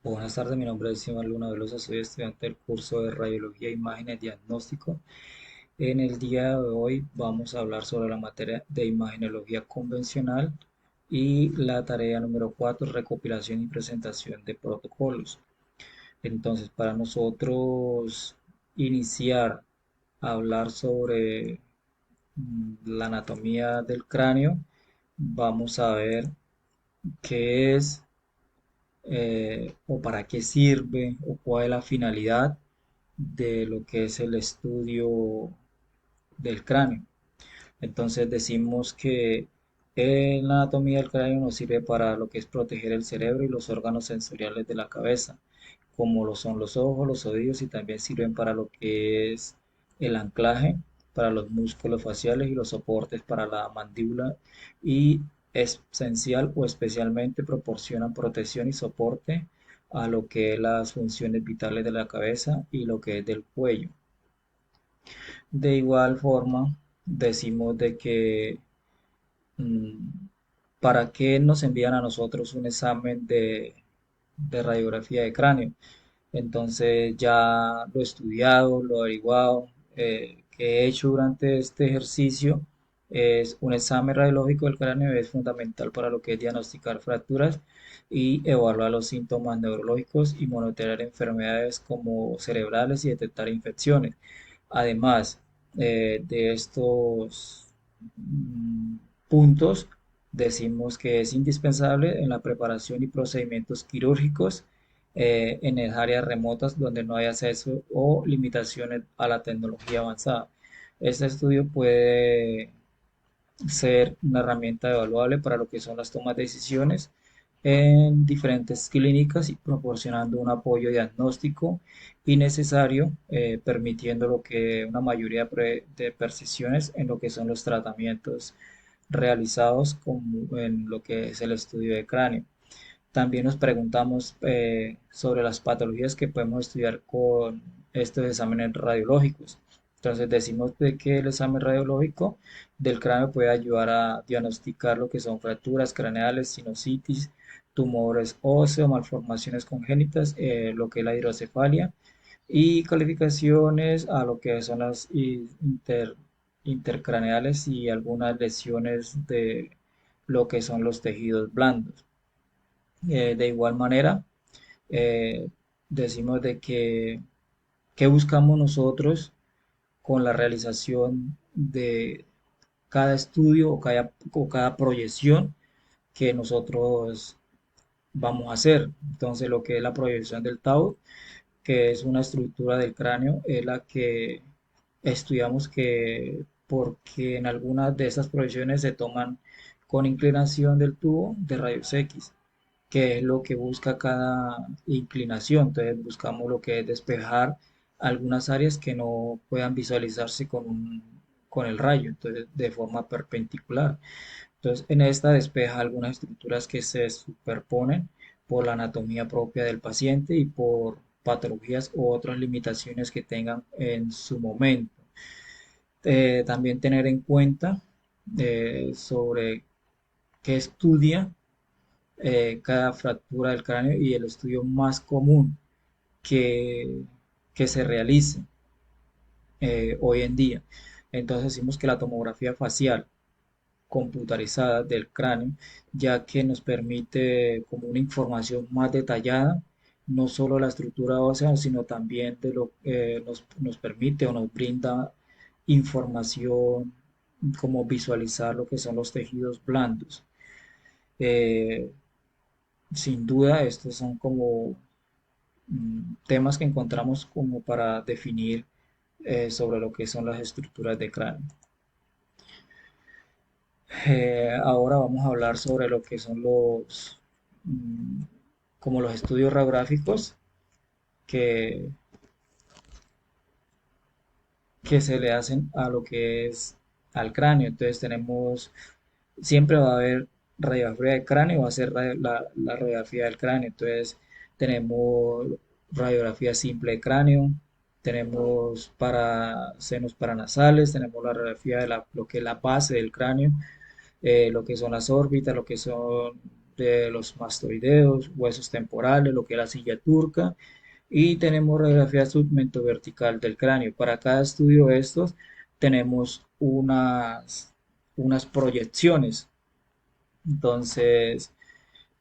Buenas tardes, mi nombre es Simón Luna Velosa, soy estudiante del curso de Radiología, Imágenes, Diagnóstico. En el día de hoy vamos a hablar sobre la materia de imagenología convencional y la tarea número 4, recopilación y presentación de protocolos. Entonces, para nosotros iniciar a hablar sobre la anatomía del cráneo, vamos a ver qué es o para qué sirve o cuál es la finalidad de lo que es el estudio del cráneo. Entonces decimos que la anatomía del cráneo nos sirve para lo que es proteger el cerebro y los órganos sensoriales de la cabeza, como lo son los ojos, los oídos, y también sirven para lo que es el anclaje, para los músculos faciales y los soportes para la mandíbula, y esencial o especialmente proporcionan protección y soporte a lo que es las funciones vitales de la cabeza y lo que es del cuello. De igual forma, decimos de que mm, ¿para qué nos envían a nosotros un examen de radiografía de cráneo? Entonces ya lo he estudiado, lo he averiguado, que he hecho durante este ejercicio es un examen radiológico del cráneo, es fundamental para lo que es diagnosticar fracturas y evaluar los síntomas neurológicos y monitorear enfermedades como cerebrales y detectar infecciones. Además de estos puntos, decimos que es indispensable en la preparación y procedimientos quirúrgicos en las áreas remotas donde no hay acceso o limitaciones a la tecnología avanzada. Este estudio puede ser una herramienta evaluable para lo que son las tomas de decisiones en diferentes clínicas y proporcionando un apoyo diagnóstico y necesario, permitiendo lo que una mayoría de precisiones en lo que son los tratamientos realizados como en lo que es el estudio de cráneo. También nos preguntamos sobre las patologías que podemos estudiar con estos exámenes radiológicos. Entonces decimos de que el examen radiológico del cráneo puede ayudar a diagnosticar lo que son fracturas craneales, sinusitis, tumores óseos, malformaciones congénitas, lo que es la hidrocefalia y calificaciones a lo que son las intercraneales y algunas lesiones de lo que son los tejidos blandos. De igual manera, eh, decimos de que qué buscamos nosotros con la realización de cada estudio o cada proyección que nosotros vamos a hacer. Entonces, lo que es la proyección del Tau, que es una estructura del cráneo, es la que estudiamos que porque en algunas de esas proyecciones se toman con inclinación del tubo de rayos X, que es lo que busca cada inclinación. Entonces buscamos lo que es despejar algunas áreas que no puedan visualizarse con el rayo, entonces de forma perpendicular. Entonces en esta despeja algunas estructuras que se superponen por la anatomía propia del paciente y por patologías u otras limitaciones que tengan en su momento. También tener en cuenta sobre qué estudia cada fractura del cráneo y el estudio más común que, que se realice hoy en día. Entonces decimos que la tomografía facial computarizada del cráneo, ya que nos permite como una información más detallada, no solo la estructura ósea, sino también de lo nos permite o nos brinda información como visualizar lo que son los tejidos blandos. Eh, Sin duda, estos son como temas que encontramos como para definir sobre lo que son las estructuras de cráneo. Ahora vamos a hablar sobre lo que son mm, como los estudios radiográficos que, que se le hacen a lo que es al cráneo. Entonces tenemos, siempre va a haber radiografía de cráneo, va a ser la radiografía del cráneo. Entonces tenemos radiografía simple de cráneo, tenemos para senos paranasales, tenemos la radiografía de lo que es la base del cráneo, lo que son las órbitas, lo que son de los mastoideos, huesos temporales, lo que es la silla turca, y tenemos radiografía submentovertical del cráneo. Para cada estudio de estos tenemos unas proyecciones. Entonces,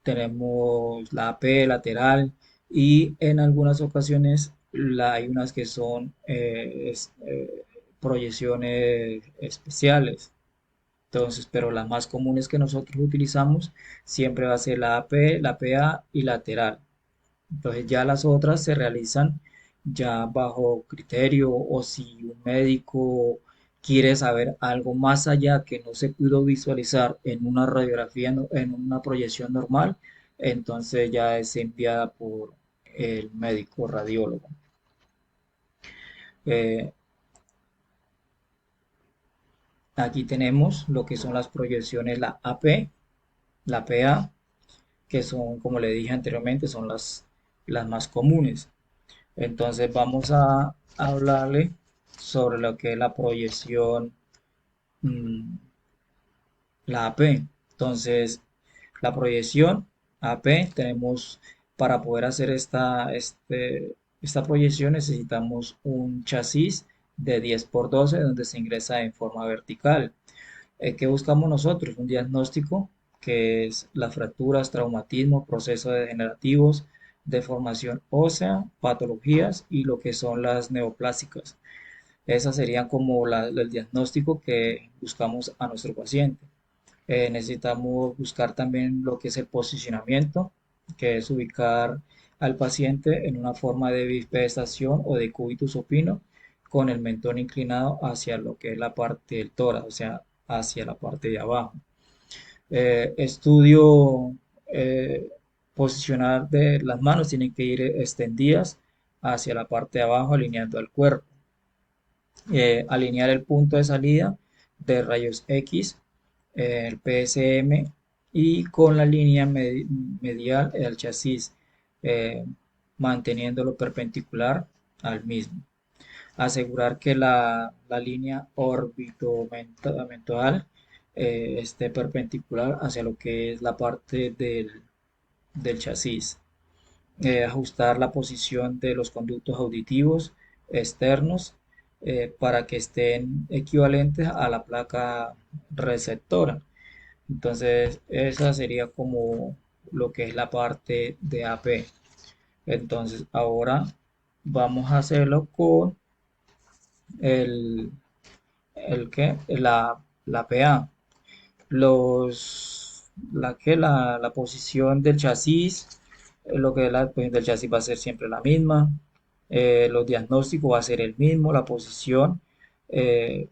tenemos la AP lateral y en algunas ocasiones hay unas que son proyecciones especiales. Entonces, pero las más comunes que nosotros utilizamos siempre va a ser la AP, la PA y lateral. Entonces ya las otras se realizan ya bajo criterio o si un médico quiere saber algo más allá que no se pudo visualizar en una radiografía, en una proyección normal, entonces ya es enviada por el médico radiólogo. Eh, Aquí tenemos lo que son las proyecciones, la AP, la PA, que son, como le dije anteriormente, son las más comunes. Entonces vamos a hablarle sobre lo que es la proyección, mm, la AP. Entonces, la proyección AP tenemos para poder hacer esta proyección necesitamos un chasis de 10 por 12 donde se ingresa en forma vertical. ¿Qué buscamos nosotros? Un diagnóstico que es las fracturas, traumatismo, procesos degenerativos, deformación ósea, patologías y lo que son las neoplásicas. Esas serían como el diagnóstico que buscamos a nuestro paciente. Necesitamos buscar también lo que es el posicionamiento, que es ubicar al paciente en una forma de bipedestación o de cubitus supino con el mentón inclinado hacia lo que es la parte del tórax, o sea, hacia la parte de abajo. Estudio posicionar de las manos tienen que ir extendidas hacia la parte de abajo, alineando el cuerpo. Alinear el punto de salida de rayos X, el PSM, y con la línea medial del chasis, eh, manteniéndolo perpendicular al mismo. Asegurar que la línea orbitomental esté perpendicular hacia lo que es la parte del chasis. Ajustar la posición de los conductos auditivos externos para que estén equivalentes a la placa receptora. Entonces, esa sería como lo que es la parte de AP. Entonces, ahora vamos a hacerlo con el, la PA. La posición del chasis, lo que es la posición del chasis va a ser siempre la misma, los diagnósticos va a ser el mismo, la posición eh,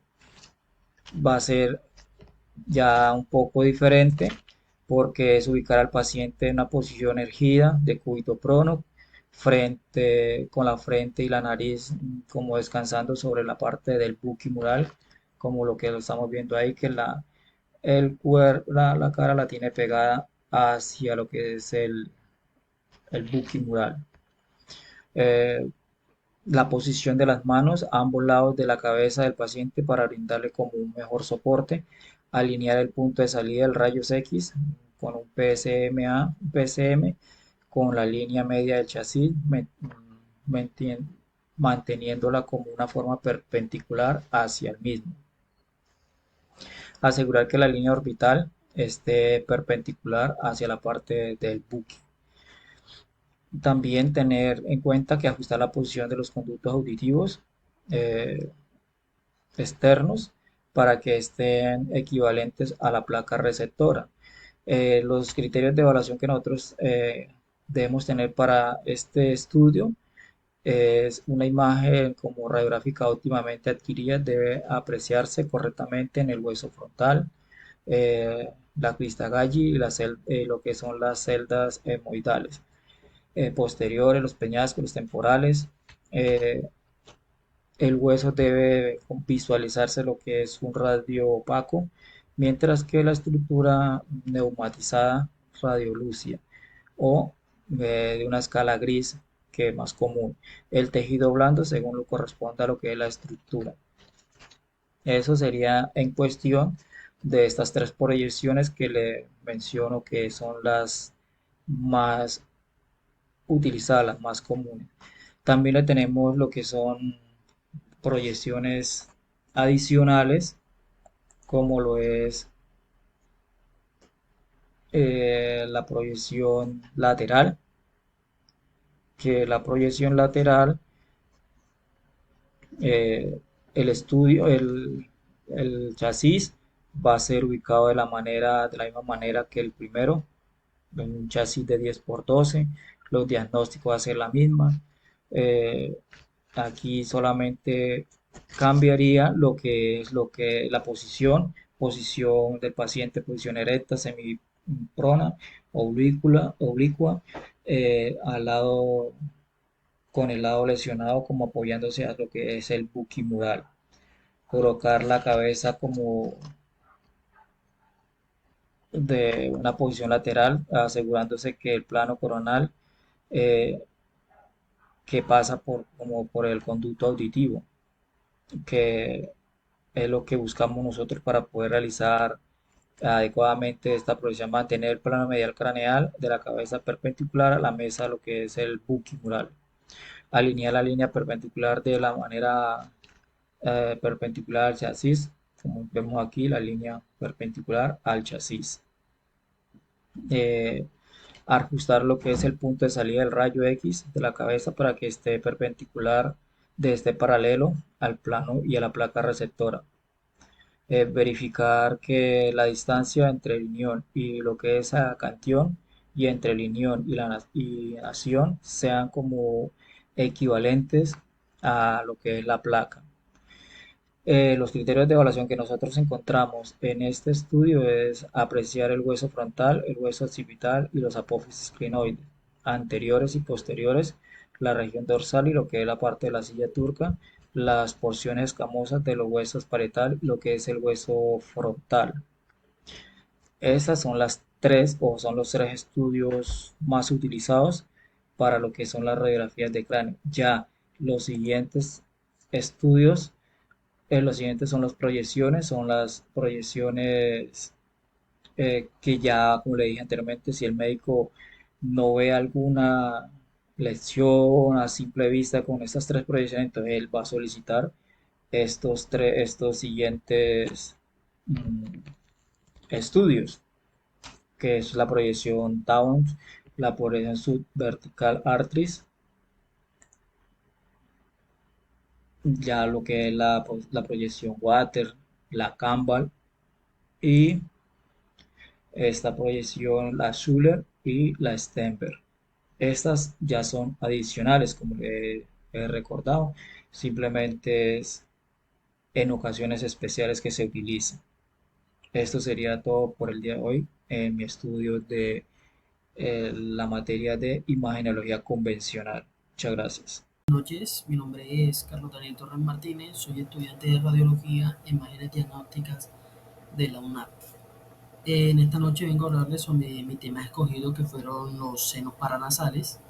va a ser ya un poco diferente porque es ubicar al paciente en una posición erguida de cúbito prono, con la frente y la nariz como descansando sobre la parte del buquimural, como lo que lo estamos viendo ahí, que la cara la tiene pegada hacia lo que es el buquimural. Eh, la posición de las manos a ambos lados de la cabeza del paciente para brindarle como un mejor soporte. Alinear el punto de salida del rayos X con un PSM con la línea media del chasis, manteniéndola como una forma perpendicular hacia el mismo. Asegurar que la línea orbital esté perpendicular hacia la parte del buque. También tener en cuenta que ajustar la posición de los conductos auditivos eh, externos para que estén equivalentes a la placa receptora. Los criterios de evaluación que nosotros debemos tener para este estudio es una imagen como radiográfica óptimamente adquirida, debe apreciarse correctamente en el hueso frontal, la crista Galli y lo que son las celdas hemoidales posteriores, los peñascos, los temporales. eh, el hueso debe visualizarse lo que es un radio opaco, mientras que la estructura neumatizada radiolucia o de una escala gris que es más común. El tejido blando según lo corresponde a lo que es la estructura. Eso sería en cuestión de estas tres proyecciones que le menciono que son las más utilizadas, las más comunes. También le tenemos lo que son proyecciones adicionales, como lo es la proyección lateral, que la proyección lateral, eh, el estudio, el chasis va a ser ubicado de la misma manera que el primero, en un chasis de 10 por 12. Los diagnósticos va a ser la misma. Eh, Aquí solamente cambiaría lo que la posición del paciente, posición erecta, semiprona, oblicua, al lado, con el lado lesionado como apoyándose a lo que es el buquimural. Colocar la cabeza como de una posición lateral, asegurándose que el plano coronal eh, que pasa como por el conducto auditivo, que es lo que buscamos nosotros para poder realizar adecuadamente esta proyección, mantener el plano medial craneal de la cabeza perpendicular a la mesa, lo que es el buquimural. Alinear la línea perpendicular de la manera perpendicular al chasis, como vemos aquí, la línea perpendicular al chasis. Eh, Ajustar lo que es el punto de salida del rayo X de la cabeza para que esté perpendicular, esté paralelo al plano y a la placa receptora. Verificar que la distancia entre el inión y lo que es acantión, y entre el inión y la nación sean como equivalentes a lo que es la placa. Los criterios de evaluación que nosotros encontramos en este estudio es apreciar el hueso frontal, el hueso occipital y los apófisis clinoides, anteriores y posteriores, la región dorsal y lo que es la parte de la silla turca, las porciones escamosas de los huesos parietal y lo que es el hueso frontal. Estas son las tres o son los tres estudios más utilizados para lo que son las radiografías de cráneo. Ya los siguientes estudios los siguientes son las proyecciones que ya, como le dije anteriormente, si el médico no ve alguna lesión a simple vista con estas tres proyecciones, entonces él va a solicitar estos siguientes mm, estudios, que es la proyección Towns, la proyección subvertical Artris, ya lo que es la proyección Water, la Campbell y esta proyección, la Schuller y la Stenberg. Estas ya son adicionales, como le he recordado, simplemente es en ocasiones especiales que se utilizan. Esto sería todo por el día de hoy en mi estudio de la materia de imagenología convencional. Muchas gracias. Buenas noches, mi nombre es Carlos Daniel Torres Martínez, soy estudiante de Radiología e Imágenes Diagnósticas de la UNAP. En esta noche vengo a hablarles sobre mi tema escogido que fueron los senos paranasales.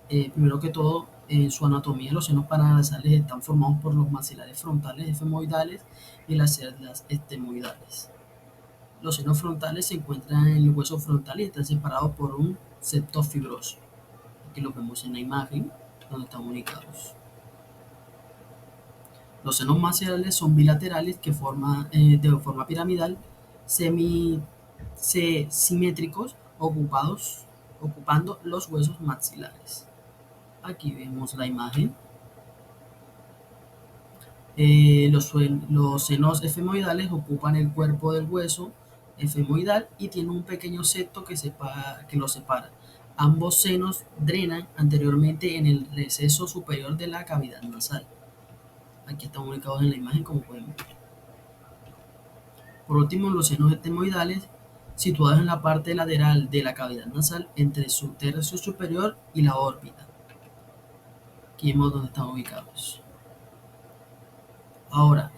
Primero que todo, en su anatomía los senos paranasales están formados por los maxilares frontales efemoidales y las cerdas estemoidales. Los senos frontales se encuentran en el hueso frontal y están separados por un septo fibroso. Aquí lo vemos en la imagen donde están ubicados. Los senos maxilares son bilaterales que de forma piramidal, simétricos, ocupando los huesos maxilares. Aquí vemos la imagen. Los senos efemoidales ocupan el cuerpo del hueso efemoidal y tienen un pequeño septo que los separa. Ambos senos drenan anteriormente en el receso superior de la cavidad nasal. Aquí están ubicados en la imagen como pueden ver. Por último, los senos estemoidales, situados en la parte lateral de la cavidad nasal entre su tercio superior y la órbita. Aquí vemos dónde están ubicados. Ahora,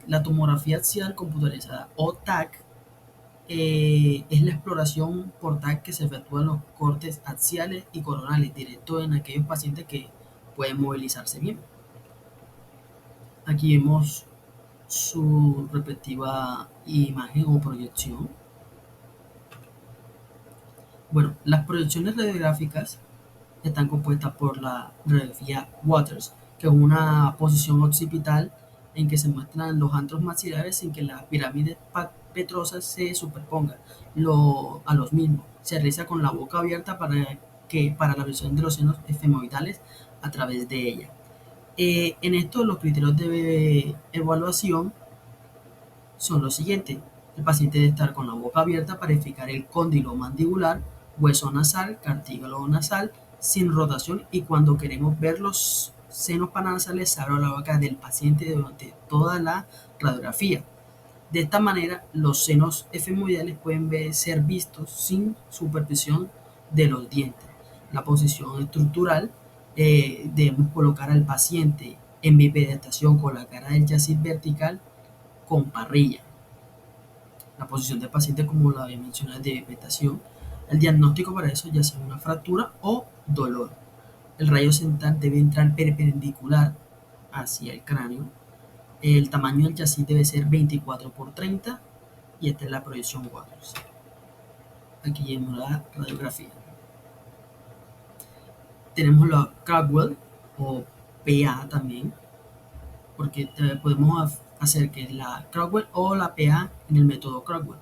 la tomografía axial computarizada o TAC es la exploración por TAC que se efectúa en los cortes axiales y coronales, directo en aquellos pacientes que pueden movilizarse bien. Aquí vemos su respectiva imagen o proyección. Bueno, las proyecciones radiográficas están compuestas por la radiografía Waters, que es una posición occipital en que se muestran los antros maxilares sin que las pirámides petrosas se superpongan a los mismos. Se realiza con la boca abierta para la visión de los senos efemoidales a través de ella. En esto los criterios de evaluación son los siguientes. El paciente debe estar con la boca abierta para verificar el cóndilo mandibular, hueso nasal, cartílago nasal, sin rotación, y cuando queremos ver los senos paranasales se abre la boca del paciente durante toda la radiografía. De esta manera, los senos efemoidales pueden ser vistos sin supervisión de los dientes. La posición estructural, debemos colocar al paciente en bipedestación con la cara del chasis vertical con parrilla. La posición del paciente, como la había mencionado, de vegetación. El diagnóstico para eso ya sea una fractura o dolor. El rayo central debe entrar perpendicular hacia el cráneo. El tamaño del chasis debe ser 24 por 30 y esta es la proyección Waters. Aquí vemos la radiografía. Tenemos la Cragwell o PA también, porque podemos hacer que la Cragwell o la PA en el método Cragwell.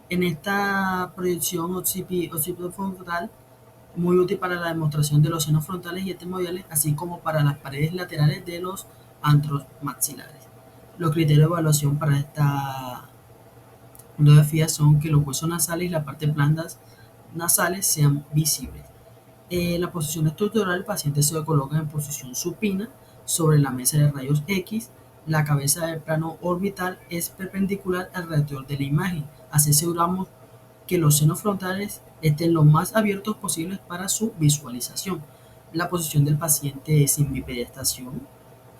En esta proyección occipitofrontal, muy útil para la demostración de los senos frontales y etmoidales, así como para las paredes laterales de los antros maxilares. Los criterios de evaluación para esta radiografía son que los huesos nasales y las partes blandas nasales sean visibles. La posición estructural, el paciente se coloca en posición supina sobre la mesa de rayos X. La cabeza del plano orbital es perpendicular alrededor de la imagen. Así aseguramos que los senos frontales estén lo más abiertos posibles para su visualización. La posición del paciente es sin bipedestación.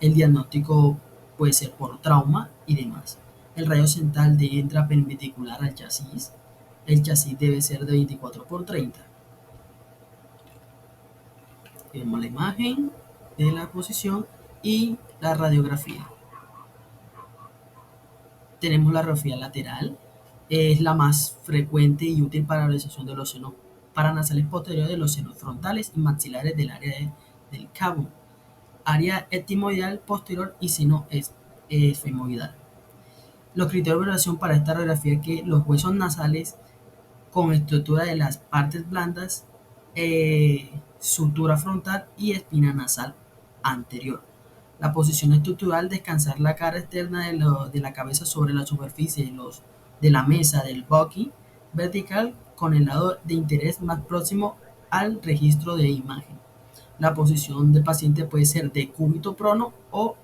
El diagnóstico puede ser por trauma y demás. El rayo central entra perpendicular al chasis. El chasis debe ser de 24 por 30. Vemos la imagen de la posición y la radiografía. Tenemos la radiografía lateral, es la más frecuente y útil para la realización de los senos paranasales posteriores de los senos frontales y maxilares del área del cabo, área etimoidal posterior y seno esfemoidal. Los criterios de evaluación para esta radiografía es que los huesos nasales con estructura de las partes blandas, sutura frontal y espina nasal anterior. La posición estructural, descansar la cara externa de la cabeza sobre la superficie de la mesa del Bucky vertical con el lado de interés más próximo al registro de imagen. La posición del paciente puede ser de cúbito prono o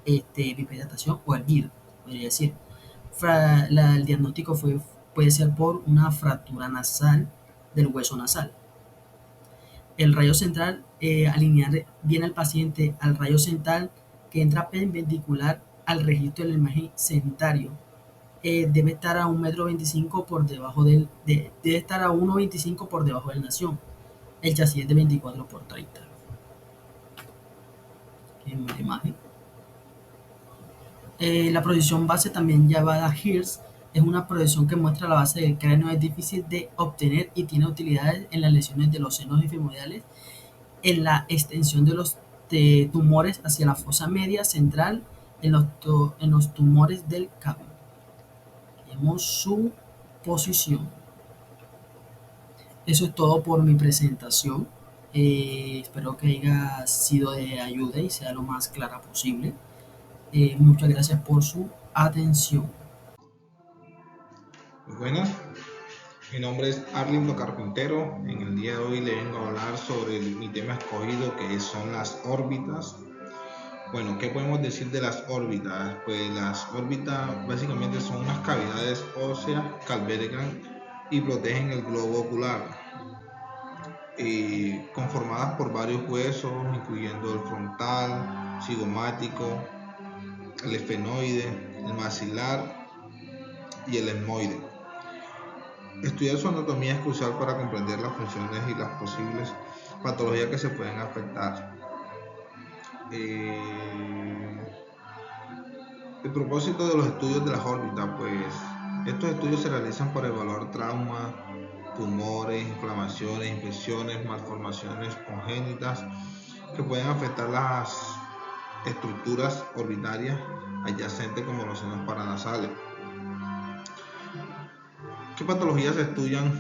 bipedestación o erguido, podría decir. El diagnóstico puede ser por una fractura nasal del hueso nasal. El rayo central, alinear bien al paciente al rayo central que entra perpendicular al registro de la imagen centario. Debe estar a 1,25 m por debajo debe estar a 1,25 por debajo del nación. El chasis es de 24 por 30. En la imagen. La proyección base, también llamada HEARS, es una proyección que muestra la base del cráneo. Es difícil de obtener y tiene utilidades en las lesiones de los senos efemoidales, en la extensión de los tumores hacia la fosa media central, en los tumores del cabo. Vemos su posición. Eso es todo por mi presentación. Espero que haya sido de ayuda y sea lo más clara posible. Muchas gracias por su atención. Buenas, mi nombre es Arlindo Carpintero. En el día de hoy le vengo a hablar sobre mi tema escogido, que son las órbitas. Bueno, ¿qué podemos decir de las órbitas? Pues las órbitas básicamente son unas cavidades óseas que albergan y protegen el globo ocular, conformadas por varios huesos, incluyendo el frontal, cigomático, el esfenoide, el maxilar y el etmoide. Estudiar su anatomía es crucial para comprender las funciones y las posibles patologías que se pueden afectar. El propósito de los estudios de las órbitas, pues estos estudios se realizan para evaluar traumas, tumores, inflamaciones, infecciones, malformaciones congénitas que pueden afectar las estructuras orbitarias adyacentes como los senos paranasales. ¿Qué patologías se estudian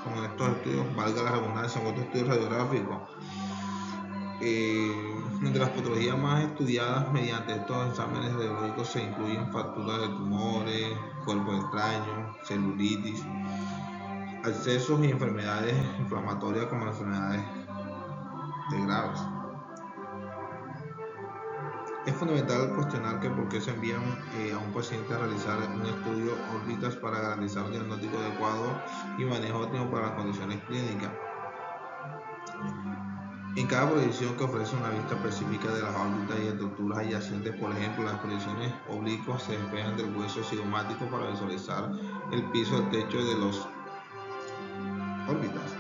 con estos estudios? Valga la redundancia, con estos estudios radiográficos. Entre las patologías más estudiadas mediante estos exámenes radiológicos se incluyen fracturas de tumores, cuerpos extraños, celulitis, abscesos y enfermedades inflamatorias como las enfermedades de graves. Es fundamental cuestionar que por qué se envían a un paciente a realizar un estudio órbitas para garantizar un diagnóstico adecuado y manejo óptimo para las condiciones clínicas. En cada proyección que ofrece una vista específica de las órbitas y estructuras adyacentes, por ejemplo, las proyecciones oblicuas se despejan del hueso cigomático para visualizar el piso del techo de las órbitas.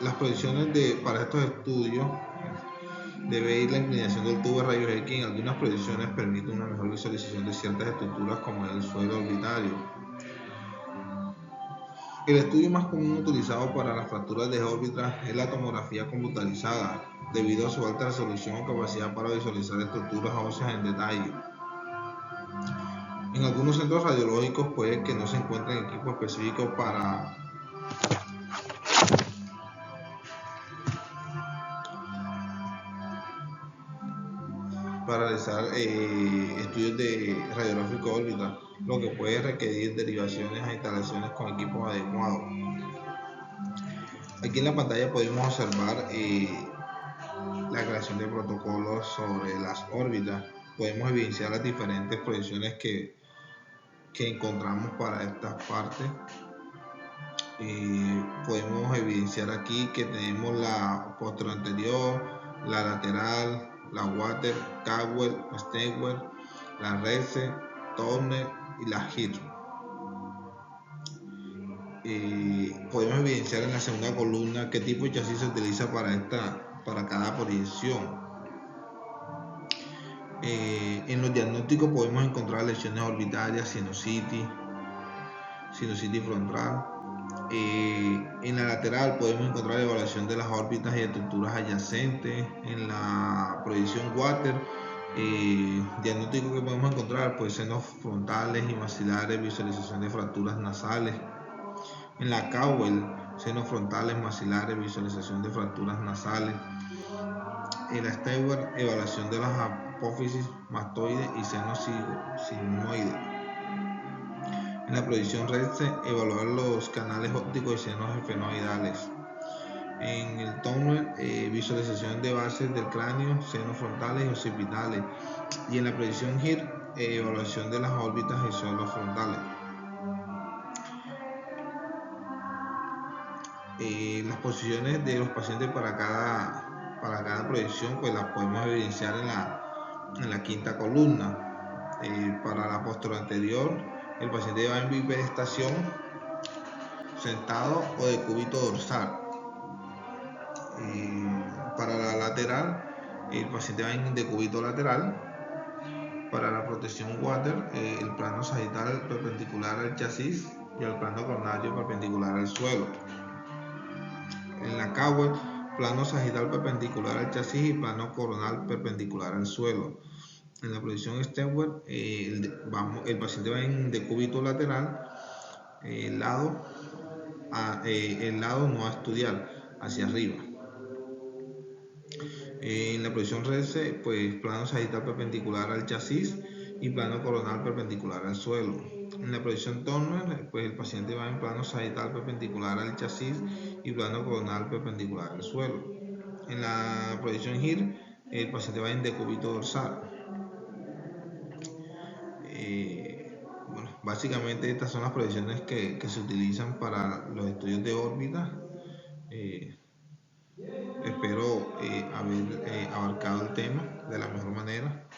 Las proyecciones para estos estudios debe ir la inclinación del tubo de rayos X. En algunas proyecciones permite una mejor visualización de ciertas estructuras como el suelo orbitario. El estudio más común utilizado para las fracturas de órbita es la tomografía computarizada, debido a su alta resolución o capacidad para visualizar estructuras óseas en detalle. En algunos centros radiológicos puede que no se encuentren equipos específicos para realizar estudios de radiográfico de órbita, lo que puede requerir derivaciones a instalaciones con equipos adecuados. Aquí en la pantalla podemos observar la creación de protocolos sobre las órbitas. Podemos evidenciar las diferentes proyecciones que encontramos para estas partes. Podemos evidenciar aquí que tenemos la posterior anterior, la lateral, la water, Caldwell, Steinway, la Rese, Turner y la HIR. Podemos evidenciar en la segunda columna qué tipo de chasis se utiliza para cada proyección. En los diagnósticos podemos encontrar lesiones orbitarias, sinusitis frontal. En la lateral podemos encontrar evaluación de las órbitas y estructuras adyacentes. En la proyección water, diagnóstico que podemos encontrar, pues senos frontales y maxilares, visualización de fracturas nasales. En la Caldwell, senos frontales, maxilares, visualización de fracturas nasales. En la Steinway, evaluación de las apófisis mastoides y senos sigmoides. En la proyección Rese, evaluar los canales ópticos y senos esfenoidales. En el Turner, visualización de bases del cráneo, senos frontales y occipitales. Y en la proyección HIR, evaluación de las órbitas y suelos frontales. Las posiciones de los pacientes para cada proyección, pues las podemos evidenciar en la quinta columna. Para la posterior anterior, el paciente va en bipedestación, sentado o de cúbito dorsal. Para la lateral, el paciente va en decúbito lateral. Para la protección water, el plano sagital perpendicular al chasis y el plano coronario perpendicular al suelo. En la Caldwell, plano sagital perpendicular al chasis y plano coronal perpendicular al suelo. En la proyección Steinway, el paciente va en decúbito lateral, el lado no a estudiar, hacia arriba. En la proyección Rese, pues plano sagital perpendicular al chasis y plano coronal perpendicular al suelo. En la proyección Turner, pues el paciente va en plano sagital perpendicular al chasis y plano coronal perpendicular al suelo. En la proyección HIR, el paciente va en decúbito dorsal. Bueno, básicamente estas son las proyecciones que se utilizan para los estudios de órbita. Espero haber abarcado el tema de la mejor manera.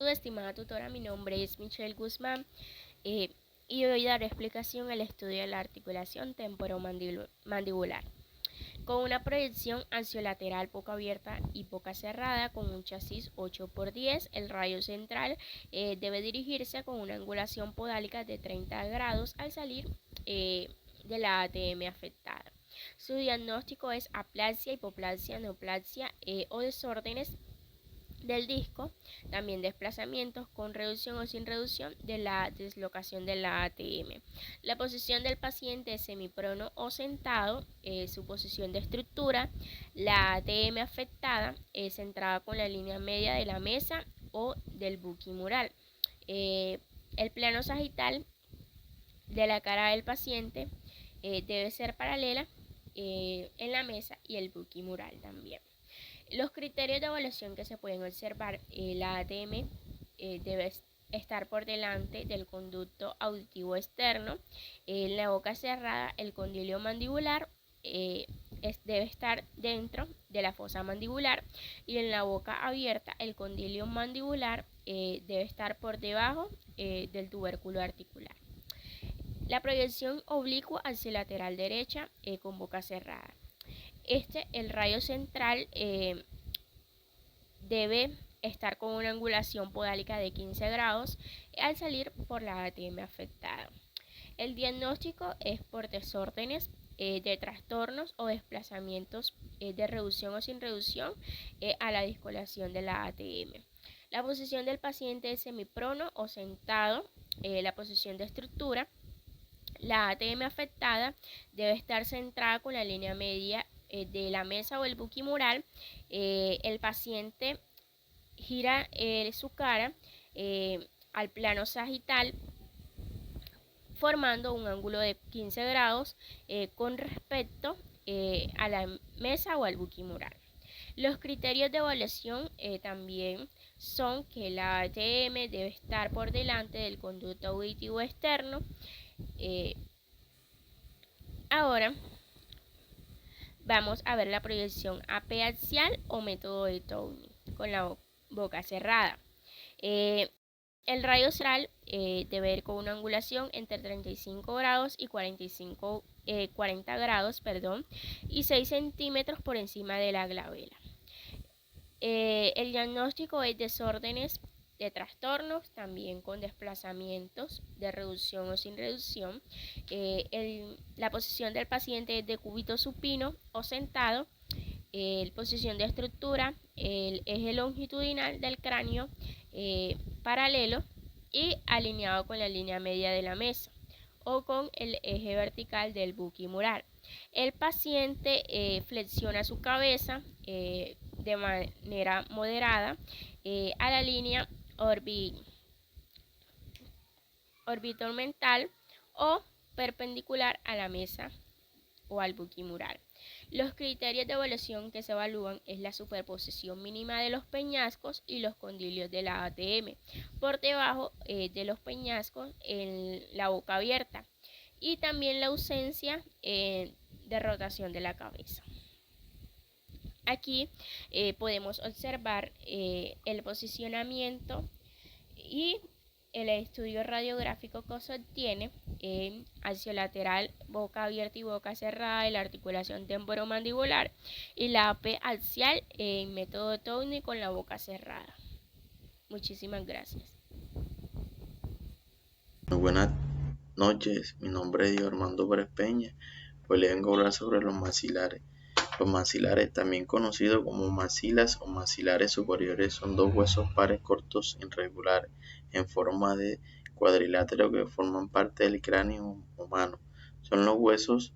Estimada tutora, mi nombre es Michelle Guzmán y hoy daré explicación al estudio de la articulación temporomandibular. con una proyección ansiolateral boca abierta y boca cerrada con un chasis 8x10. El radio central debe dirigirse con una angulación podálica de 30 grados al salir de la ATM afectada. Su diagnóstico es aplasia, hipoplasia, neoplasia o desórdenes del disco, también desplazamientos con reducción o sin reducción de la dislocación de la ATM. La posición del paciente es semiprono o sentado, su posición de estructura, la ATM afectada es centrada con la línea media de la mesa o del buquimural. El plano sagital de la cara del paciente debe ser paralela en la mesa y el buquimural también. Los criterios de evaluación que se pueden observar, la ATM debe estar por delante del conducto auditivo externo, en la boca cerrada el condilio mandibular debe estar dentro de la fosa mandibular y en la boca abierta el condilio mandibular debe estar por debajo del tubérculo articular. La proyección oblicua hacia lateral derecha con boca cerrada. El rayo central debe estar con una angulación podálica de 15 grados al salir por la ATM afectada. El diagnóstico es por desórdenes de trastornos o desplazamientos de reducción o sin reducción a la discolación de la ATM. La posición del paciente es semiprono o sentado. La posición de estructura, la ATM afectada debe estar centrada con la línea media de la mesa o el buquimural. El paciente gira su cara al plano sagital formando un ángulo de 15 grados con respecto a la mesa o al buquimural. Los criterios de evaluación también son que la ATM debe estar por delante del conducto auditivo externo. Ahora vamos a ver la proyección apiaxial o método de Towne con la boca cerrada. El rayo central debe ir con una angulación entre 35 grados y 40 grados y 6 centímetros por encima de la glabela. El diagnóstico es desórdenes de trastornos, también con desplazamientos de reducción o sin reducción. La posición del paciente es de cúbito supino o sentado. Posición de estructura, el eje longitudinal del cráneo paralelo y alineado con la línea media de la mesa o con el eje vertical del buquimural. El paciente flexiona su cabeza de manera moderada a la línea orbital o perpendicular a la mesa o al buquimural. Los criterios de evaluación que se evalúan es la superposición mínima de los peñascos y los condilios de la ATM por debajo de los peñascos en la boca abierta y también la ausencia de rotación de la cabeza. Aquí podemos observar el posicionamiento y el estudio radiográfico que se obtiene axiolateral, boca abierta y boca cerrada, la articulación temporomandibular y la AP axial en método de Towne con la boca cerrada. Muchísimas gracias. Muy buenas noches, mi nombre es Diego Armando Pérez Peña, pues le vengo a hablar sobre los maxilares. Los maxilares, también conocidos como maxilas o maxilares superiores, son dos huesos pares cortos irregulares en forma de cuadrilátero que forman parte del cráneo humano. Son los huesos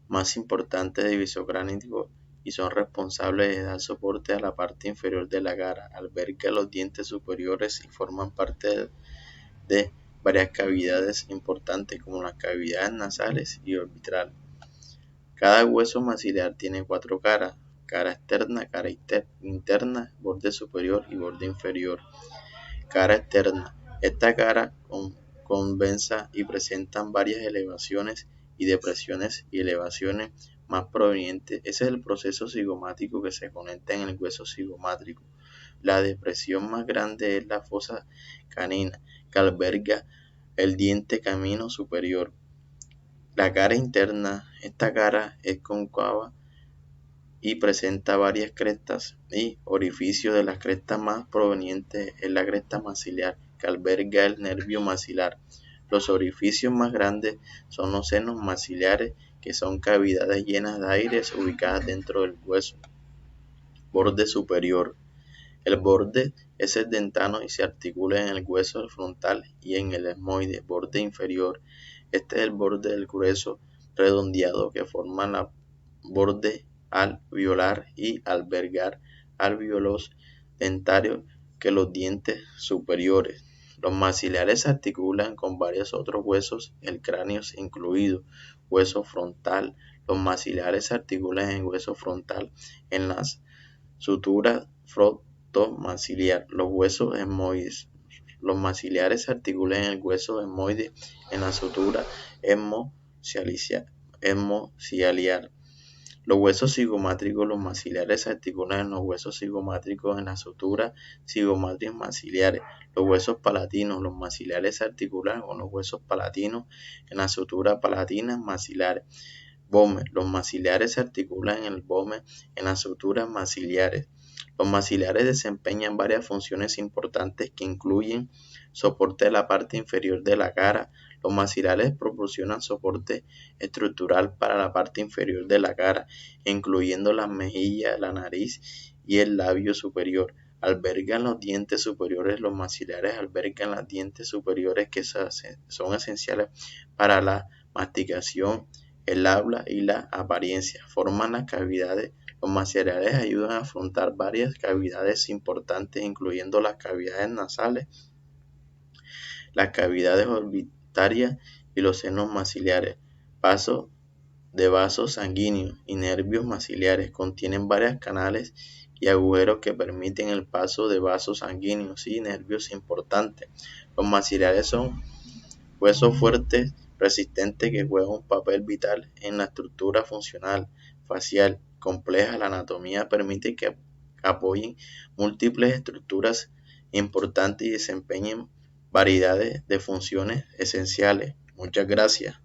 más importantes de divisor cránico y son responsables de dar soporte a la parte inferior de la cara. Albergan los dientes superiores y forman parte de varias cavidades importantes como las cavidades nasales y orbital. Cada hueso maxilar tiene 4 caras: cara externa, cara interna, borde superior y borde inferior. Cara externa. Esta cara convexa y presentan varias elevaciones y depresiones y elevaciones más provenientes. Ese es el proceso cigomático que se conecta en el hueso cigomático. La depresión más grande es la fosa canina, que alberga el diente canino superior. La cara interna, esta cara es cóncava y presenta varias crestas y orificio de las crestas más proveniente es la cresta maxilar, que alberga el nervio maxilar. Los orificios más grandes son los senos maxilares, que son cavidades llenas de aire ubicadas dentro del hueso. Borde superior. El borde es el dentano y se articula en el hueso frontal y en el esmoide. Borde inferior. Este es el borde del grueso redondeado que forma la borde alveolar y albergar alvéolos dentarios que los dientes superiores. Los maxilares se articulan con varios otros huesos, el cráneo incluido. Hueso frontal. Los maxilares se articulan en el hueso frontal, en las suturas frontomaxiliar. Los huesos esmoides. Los maxilares se articulan en el hueso esmoide, en la sutura esmocialiar. Los huesos cigomátricos. Los maxilares se articulan en los huesos cigomátricos, en la sutura cigomátricos maxiliares. Los huesos palatinos. Los maxilares se articulan con los huesos palatinos, en la sutura palatina maxilares. Vome. Los maxilares se articulan en el vome, en las suturas maxiliares. Los maxilares desempeñan varias funciones importantes que incluyen soporte de la parte inferior de la cara. Los maxilares proporcionan soporte estructural para la parte inferior de la cara, incluyendo las mejillas, la nariz y el labio superior. Albergan los dientes superiores. Los maxilares albergan los dientes superiores que son esenciales para la masticación, el habla y la apariencia. Forman las cavidades. Los maxilares ayudan a afrontar varias cavidades importantes, incluyendo las cavidades nasales, las cavidades orbitarias y los senos maxilares. Paso de vasos sanguíneos y nervios maxilares. Contienen varios canales y agujeros que permiten el paso de vasos sanguíneos y nervios importantes. Los maxilares son huesos fuertes, resistentes, que juegan un papel vital en la estructura funcional facial compleja. La anatomía permite que apoyen múltiples estructuras importantes y desempeñen variedades de funciones esenciales. Muchas gracias.